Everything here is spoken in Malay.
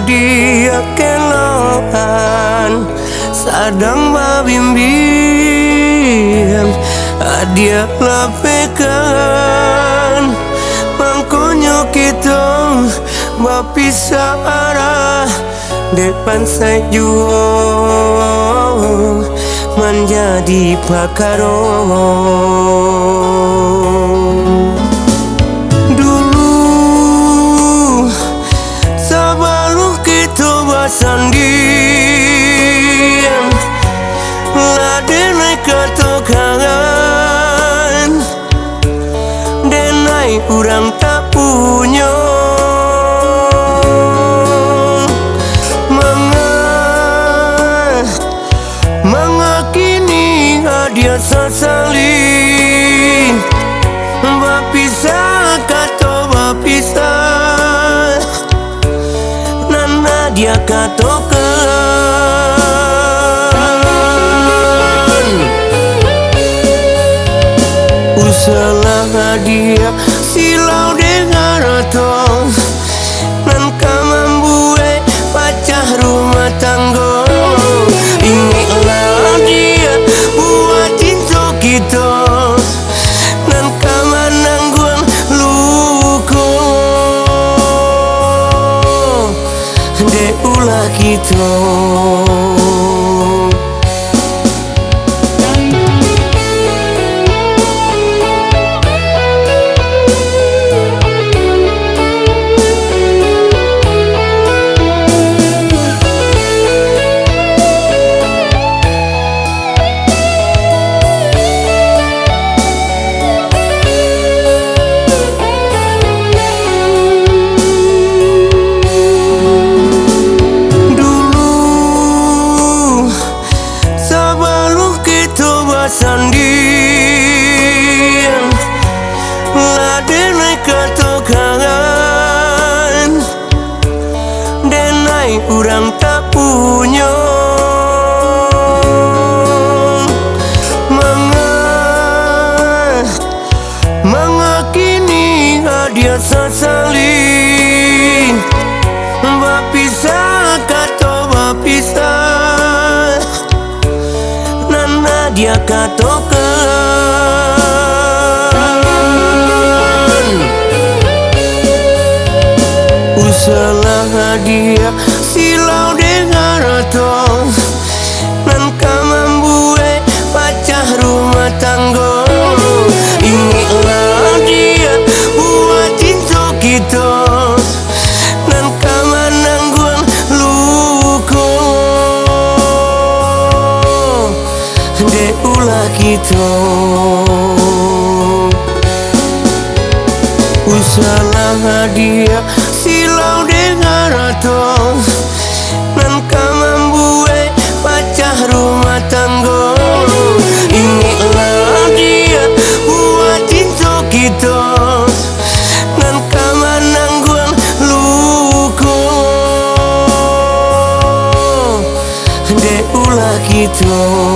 dia keloan sadang babimbing dia lapekan mangkonyo kita bapisah arah depan saya juang menjadi pakarong. Dulu sebelum kita bersandian ladenai katokan denai orang tak punya dia sesali bapisah kato bapisah nana dia katokan usaha dia silau dengar atau nan kamambue pacah rumah tangga inilah dia buat cinta kita nan kamanangguan luko de ulah kita. Sandian ladenai katokan denai orang tak punya mengakini dia sesali bapisah kato bapisah nana dia katokan usaha dia silau dengar atau nan kamambue pacah rumah tangga inilah dia buat cinta kita nan kamanangguan luko de ulah kita usaha dia silau dengar atau nan kamambue pacah rumah tangga inilah dia buat cinta kita nan kamanangguan luko de ulah kita.